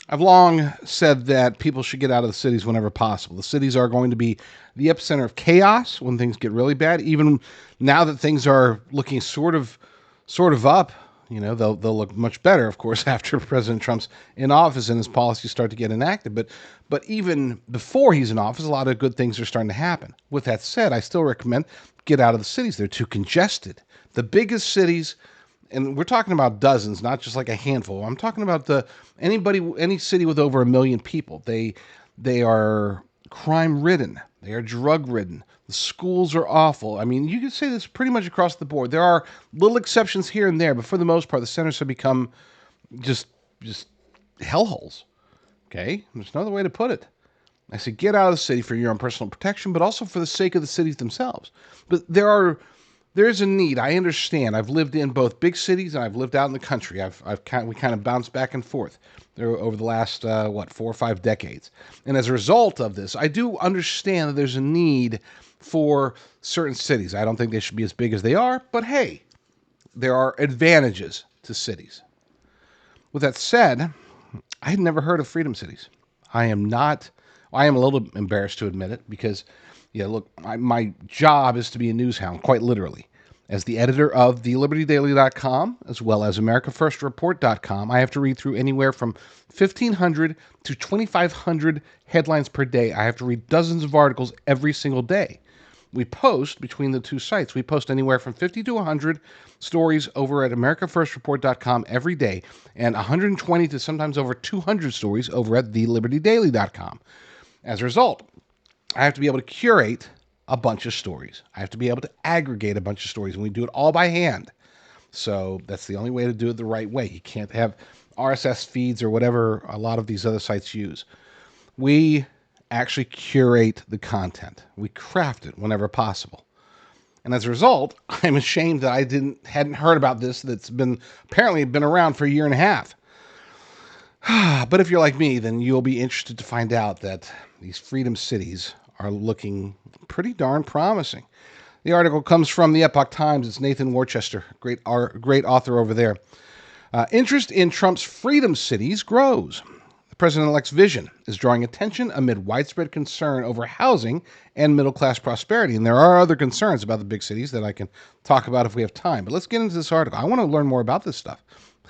I've long said that people should get out of the cities whenever possible. The cities are going to be the epicenter of chaos when things get really bad. Even now that things are looking sort of up, they'll look much better, of course, after President Trump's in office and his policies start to get enacted. But even before he's in office, a lot of good things are starting to happen. With that said, I still recommend get out of the cities. They're too congested. The biggest cities, and we're talking about dozens, not just like a handful. I'm talking about any city with over 1 million people. They are crime ridden. They are drug ridden. The schools are awful. I mean, you could say this pretty much across the board. There are little exceptions here and there, but for the most part, the centers have become just just hellholes. Okay, there's no other way to put it. I say get out of the city for your own personal protection, but also for the sake of the cities themselves. But there's a need. I understand. I've lived in both big cities and I've lived out in the country. We kind of bounced back and forth there over the last 4 or 5 decades, and as a result of this, I do understand that there's a need for certain cities. I don't think they should be as big as they are, but hey, there are advantages to cities. With that said, I had never heard of Freedom Cities. I am not. I am a little embarrassed to admit it because, yeah, look, my job is to be a news hound, quite literally. As the editor of thelibertydaily.com, as well as americafirstreport.com, I have to read through anywhere from 1,500 to 2,500 headlines per day. I have to read dozens of articles every single day. We post between the two sites. We post anywhere from 50 to 100 stories over at americafirstreport.com every day, and 120 to sometimes over 200 stories over at thelibertydaily.com. As a result, I have to be able to curate a bunch of stories. I have to be able to aggregate a bunch of stories, and we do it all by hand. So that's the only way to do it the right way. You can't have RSS feeds or whatever a lot of these other sites use. We actually curate the content. We craft it whenever possible. And as a result, I'm ashamed that I hadn't heard about this that's apparently been around for a year and a half. But if you're like me, then you'll be interested to find out that these freedom cities are looking pretty darn promising. The article comes from the Epoch Times. It's Nathan Worcester, great author over there. Interest in Trump's freedom cities grows. The president-elect's vision is drawing attention amid widespread concern over housing and middle-class prosperity. And there are other concerns about the big cities that I can talk about if we have time. But let's get into this article. I want to learn more about this stuff.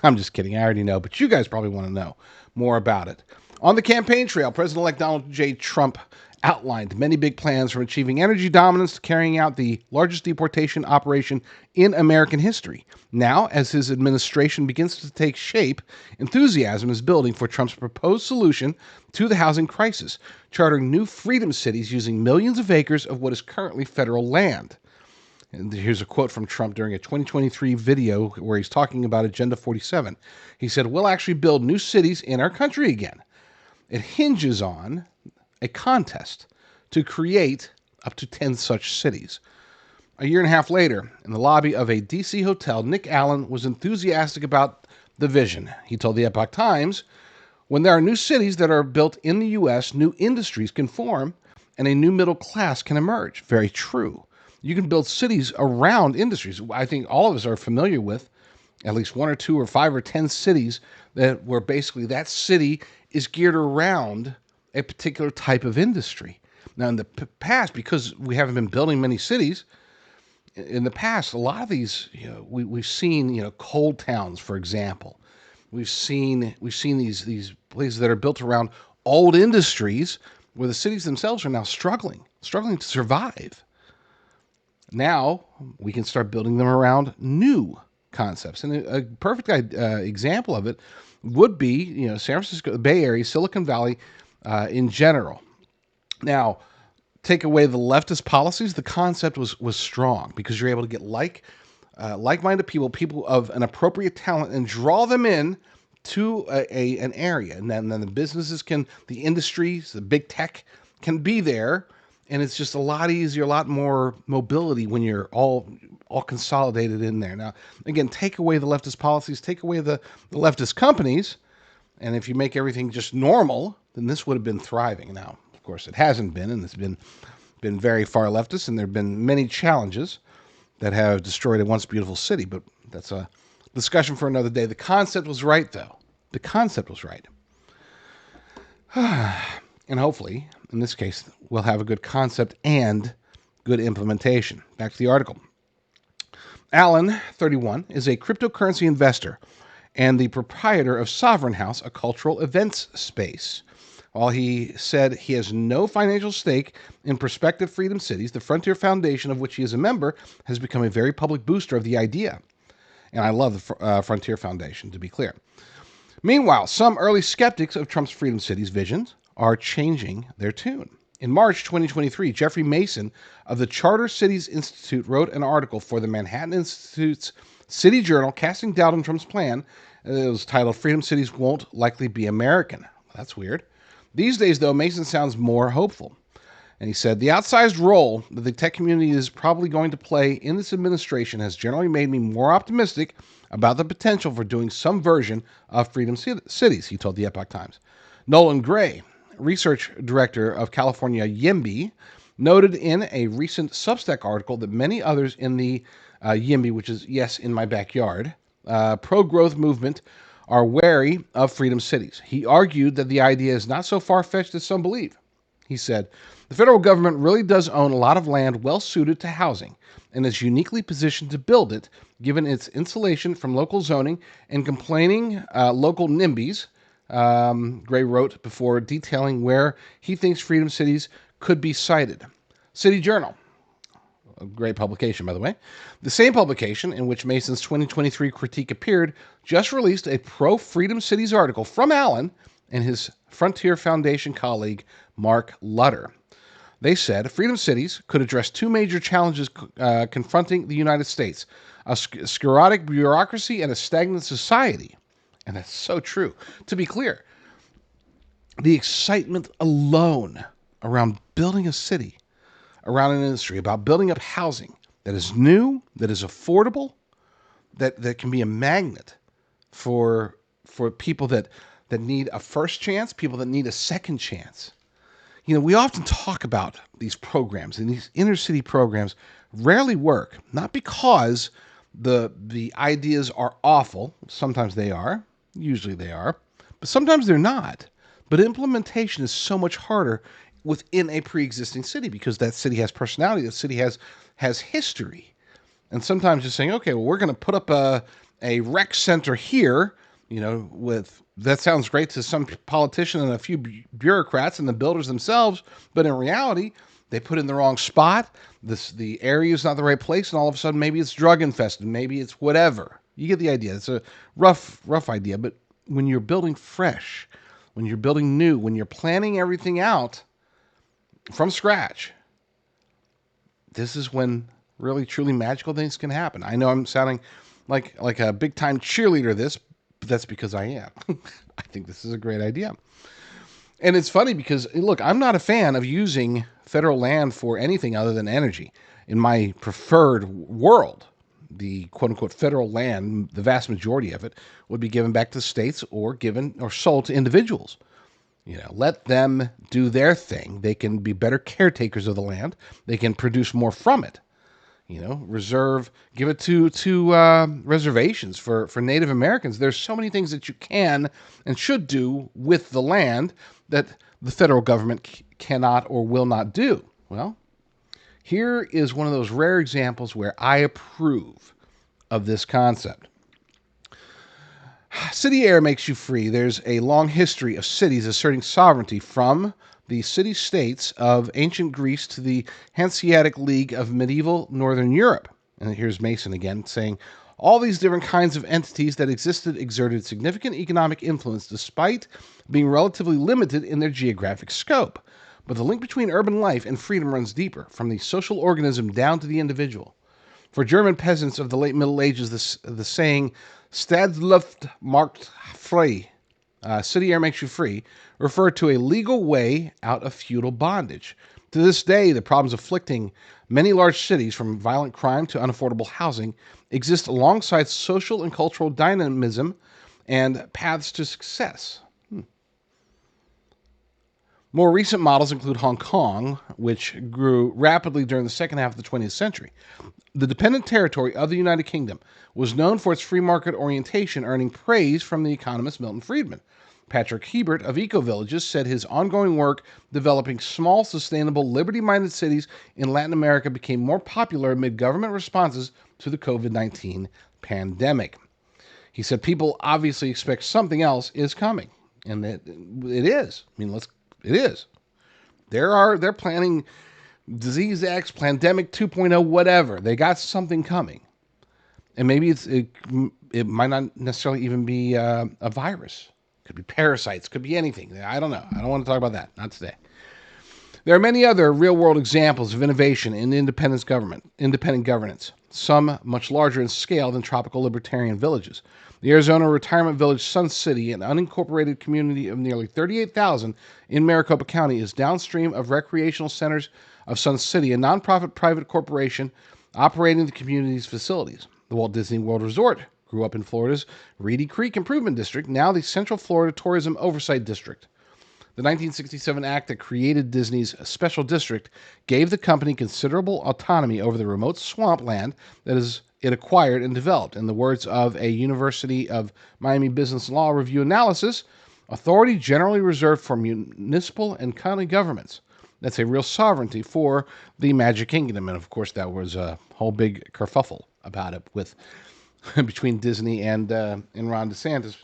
I'm just kidding. I already know, but you guys probably want to know more about it. On the campaign trail, President-elect Donald J. Trump outlined many big plans from achieving energy dominance to carrying out the largest deportation operation in American history. Now, as his administration begins to take shape, enthusiasm is building for Trump's proposed solution to the housing crisis, chartering new freedom cities using millions of acres of what is currently federal land. And here's a quote from Trump during a 2023 video where he's talking about Agenda 47. He said, "We'll actually build new cities in our country again. It hinges on a contest to create up to 10 such cities." A year and a half later, in the lobby of a D.C. hotel, Nick Allen was enthusiastic about the vision. He told the Epoch Times, "When there are new cities that are built in the U.S., new industries can form and a new middle class can emerge." Very true. You can build cities around industries. I think all of us are familiar with at least one or two or 5 or 10 cities where basically that city is geared around a particular type of industry. Now, in the past, because we haven't been building many cities, in the past, a lot of these, we've seen, coal towns, for example. We've seen these places that are built around old industries where the cities themselves are now struggling to survive. Now we can start building them around new concepts, and a perfect example of it would be, San Francisco, the Bay Area, Silicon Valley, in general. Now, take away the leftist policies, the concept was strong because you're able to get like-minded people of an appropriate talent, and draw them in to an area, and then the businesses the industries, the big tech can be there, and it's just a lot easier, a lot more mobility when you're all consolidated in there. Now, again, take away the leftist policies, take away the leftist companies, and if you make everything just normal, then this would have been thriving. Now, of course, it hasn't been, and it's been very far leftist, and there have been many challenges that have destroyed a once beautiful city, but that's a discussion for another day. The concept was right, though. The concept was right. And hopefully, in this case, we'll have a good concept and good implementation. Back to the article. Alan, 31, is a cryptocurrency investor and the proprietor of Sovereign House, a cultural events space. While he said he has no financial stake in prospective Freedom Cities, the Frontier Foundation, of which he is a member, has become a very public booster of the idea. And I love the Frontier Foundation, to be clear. Meanwhile, some early skeptics of Trump's Freedom Cities visions are changing their tune. In March 2023, Jeffrey Mason of the Charter Cities Institute wrote an article for the Manhattan Institute's City Journal casting doubt on Trump's plan. It was titled, Freedom Cities Won't Likely Be American. That's weird. These days, though, Mason sounds more hopeful. And he said, the outsized role that the tech community is probably going to play in this administration has generally made me more optimistic about the potential for doing some version of Freedom Cities, he told the Epoch Times. Nolan Gray, research director of California YIMBY, noted in a recent Substack article that many others in the YIMBY, which is Yes in My Backyard, pro-growth movement are wary of Freedom Cities. He argued that the idea is not so far-fetched as some believe. He said, the federal government really does own a lot of land well-suited to housing and is uniquely positioned to build it, given its insulation from local zoning and complaining local NIMBYs. Gray wrote before detailing where he thinks Freedom Cities could be sited. City Journal, a great publication, by the way. The same publication in which Mason's 2023 critique appeared just released a pro-Freedom Cities article from Allen and his Frontier Foundation colleague, Mark Lutter. They said Freedom Cities could address two major challenges confronting the United States, a sclerotic bureaucracy and a stagnant society. And that's so true. To be clear, the excitement alone around building a city, around an industry, about building up housing that is new, that is affordable, that can be a magnet for people that need a first chance, people that need a second chance. You know, we often talk about these programs, and these inner city programs rarely work, not because the ideas are awful. Sometimes they are. Usually they are. But sometimes they're not. But implementation is so much harder within a pre-existing city because that city has personality. That city has history. And sometimes just saying, okay, well, we're going to put up a rec center here, you know, that sounds great to some politician and a few bureaucrats and the builders themselves, but in reality, they put it in the wrong spot. The area is not the right place, and all of a sudden, maybe it's drug infested, maybe it's whatever. You get the idea. It's a rough idea, but when you're building fresh, when you're building new, when you're planning everything out from scratch, this is when really, truly magical things can happen. I know I'm sounding like a big-time cheerleader of this, but that's because I am. I think this is a great idea. And it's funny because, look, I'm not a fan of using federal land for anything other than energy. In my preferred world, the quote-unquote federal land, the vast majority of it, would be given back to states or given or sold to individuals. You know, let them do their thing. They can be better caretakers of the land. They can produce more from it. You know, give it to reservations for Native Americans. There's so many things that you can and should do with the land that the federal government cannot or will not do. Well, here is one of those rare examples where I approve of this concept. City air makes you free. There's a long history of cities asserting sovereignty from the city-states of ancient Greece to the Hanseatic League of medieval Northern Europe. And here's Mason again saying, all these different kinds of entities that existed exerted significant economic influence despite being relatively limited in their geographic scope. But the link between urban life and freedom runs deeper, from the social organism down to the individual. For German peasants of the late Middle Ages, the saying, Stadtluft macht frei, city air makes you free, referred to a legal way out of feudal bondage. To this day, the problems afflicting many large cities, from violent crime to unaffordable housing, exist alongside social and cultural dynamism and paths to success. More recent models include Hong Kong, which grew rapidly during the second half of the 20th century. The dependent territory of the United Kingdom was known for its free market orientation, earning praise from the economist Milton Friedman. Patrick Hebert of Eco Villages said his ongoing work developing small, sustainable, liberty-minded cities in Latin America became more popular amid government responses to the COVID-19 pandemic. He said people obviously expect something else is coming, and that it is. I mean, it is. They're planning disease X, pandemic 2.0, whatever. They got something coming. And maybe it might not necessarily even be a virus. Could be parasites. Could be anything. I don't know. I don't want to talk about that. Not today. There are many other real-world examples of innovation in independent governance, some much larger in scale than tropical libertarian villages. The Arizona retirement village Sun City, an unincorporated community of nearly 38,000 in Maricopa County, is downstream of recreational centers of Sun City, a nonprofit private corporation operating the community's facilities. The Walt Disney World Resort grew up in Florida's Reedy Creek Improvement District, now the Central Florida Tourism Oversight District. The 1967 act that created Disney's special district gave the company considerable autonomy over the remote swampland that it acquired and developed. In the words of a University of Miami Business Law Review analysis, authority generally reserved for municipal and county governments. That's a real sovereignty for the Magic Kingdom. And of course, that was a whole big kerfuffle about it with between Disney and Ron DeSantis.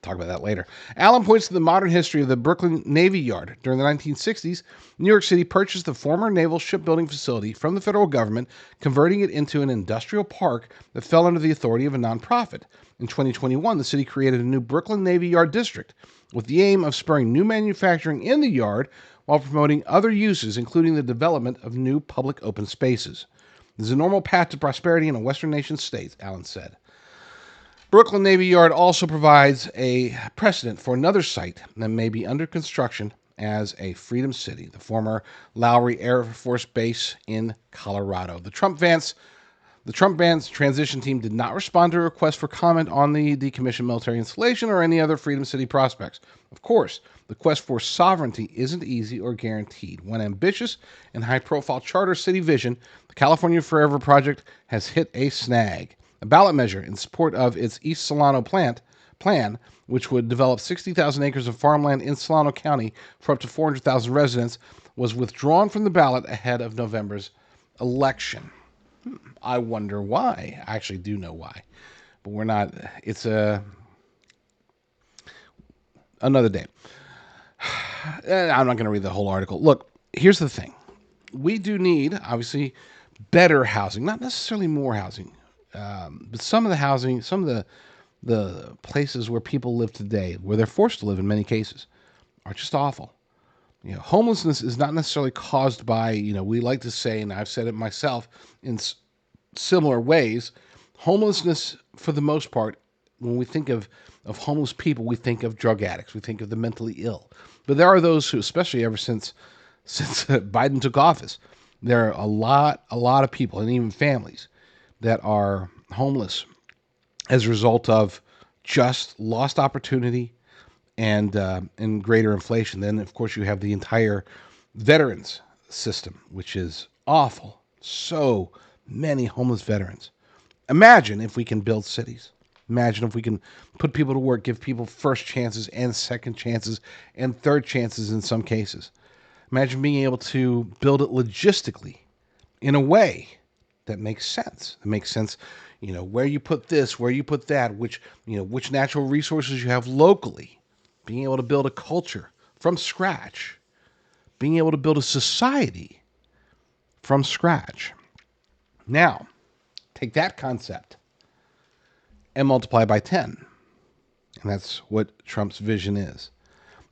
Talk about that later. Allen points to the modern history of the Brooklyn Navy Yard. During the 1960s, New York City purchased the former naval shipbuilding facility from the federal government, converting it into an industrial park that fell under the authority of a nonprofit. In 2021, the city created a new Brooklyn Navy Yard district with the aim of spurring new manufacturing in the yard while promoting other uses, including the development of new public open spaces. This is a normal path to prosperity in a Western nation state, Allen said. Brooklyn Navy Yard also provides a precedent for another site that may be under construction as a Freedom City, the former Lowry Air Force Base in Colorado. The Trump Vance transition team did not respond to a request for comment on the decommissioned military installation or any other Freedom City prospects. Of course, the quest for sovereignty isn't easy or guaranteed. One ambitious and high-profile charter city vision, the California Forever Project has hit a snag. A ballot measure in support of its East Solano plan, which would develop 60,000 acres of farmland in Solano County for up to 400,000 residents, was withdrawn from the ballot ahead of November's election. I wonder why. I actually do know why, but we're not. It's another day. I'm not going to read the whole article. Look, here's the thing. We do need, obviously, better housing, not necessarily more housing. But some of the housing, some of the places where people live today, where they're forced to live in many cases, are just awful. You know, homelessness is not necessarily caused by, we like to say, and I've said it myself in similar ways, homelessness, for the most part, when we think of homeless people, we think of drug addicts, we think of the mentally ill. But there are those who, especially ever since Biden took office, there are a lot of people, and even families, that are homeless as a result of just lost opportunity and greater inflation. Then, of course, you have the entire veterans system, which is awful. So many homeless veterans. Imagine if we can build cities. Imagine if we can put people to work, give people first chances and second chances and third chances in some cases. Imagine being able to build it logistically in a way that makes sense. It makes sense, where you put this, where you put that, which natural resources you have locally. Being able to build a culture from scratch. Being able to build a society from scratch. Now, take that concept and multiply by 10. And that's what Trump's vision is.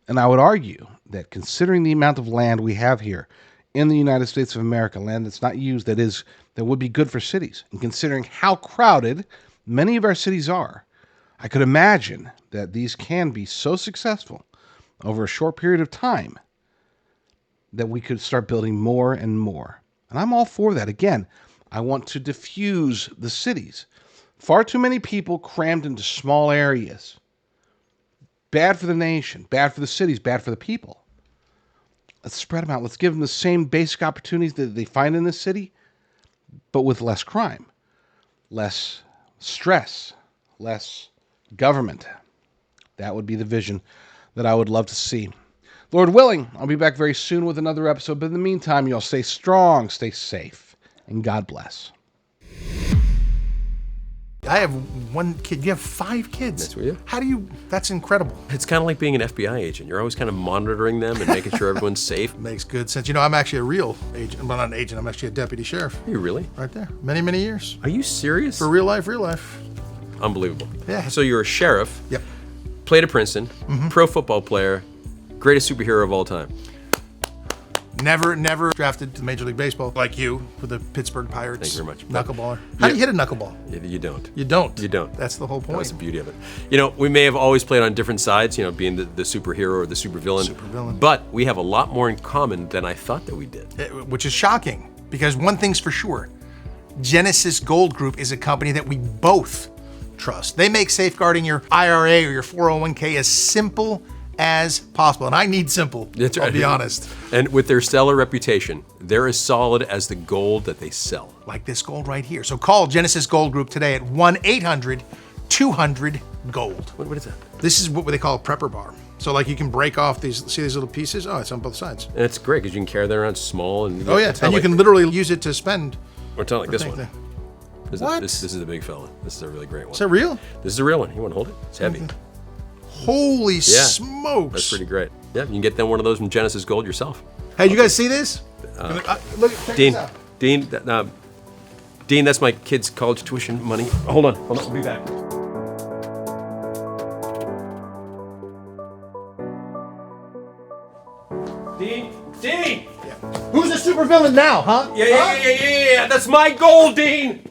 And I would argue that considering the amount of land we have here in the United States of America, land that's not used, that would be good for cities, and considering how crowded many of our cities are, I could imagine that these can be so successful over a short period of time that we could start building more and more. And I'm all for that. Again, I want to diffuse the cities. Far too many people crammed into small areas. Bad for the nation, bad for the cities, bad for the people. Let's spread them out. Let's give them the same basic opportunities that they find in the city, but with less crime, less stress, less government. That would be the vision that I would love to see. Lord willing, I'll be back very soon with another episode. But in the meantime, y'all stay strong, stay safe, and God bless. I have one kid. You have 5 kids. That's what you have. How do you? That's incredible. It's kind of like being an FBI agent. You're always kind of monitoring them and making sure everyone's safe. Makes good sense. You know, I'm actually a real agent. Well, not an agent. I'm actually a deputy sheriff. Are you really? Right there. Many, many years. Are you serious? For real life, real life. Unbelievable. Yeah. So you're a sheriff. Yep. Played at Princeton. Pro football player. Greatest superhero of all time. Never drafted to Major League Baseball like you for the Pittsburgh Pirates. Thank you very much. Knuckleballer. How do you hit a knuckleball? You don't. You don't. You don't. That's the whole point. That was the beauty of it. You know, we may have always played on different sides, you know, being the superhero or the supervillain. Supervillain. But we have a lot more in common than I thought that we did. Which is shocking, because one thing's for sure. Genesis Gold Group is a company that we both trust. They make safeguarding your IRA or your 401k as simple as possible. And I need simple, That's I'll right. be honest. And with their stellar reputation, they're as solid as the gold that they sell. Like this gold right here. So call Genesis Gold Group today at 1-800-200-GOLD. What is that? This is what they call a prepper bar. So like you can break off these, see these little pieces? Oh, it's on both sides. And it's great because you can carry that around small and Oh yeah, it's not and you like- can literally use it to spend. Or it's not like this Think one. that- This, What? This is the big fella. This is a really great one. Is that real? This is a real one. You want to hold it? It's heavy. Holy smokes. That's pretty great. Yeah, you can get them one of those from Genesis Gold yourself. Hey, you guys see this? Look, check Dean, this out. Dean, that's my kid's college tuition money. Hold on, I'll be back. Dean! Who's the supervillain now, huh? Yeah, that's my gold, Dean!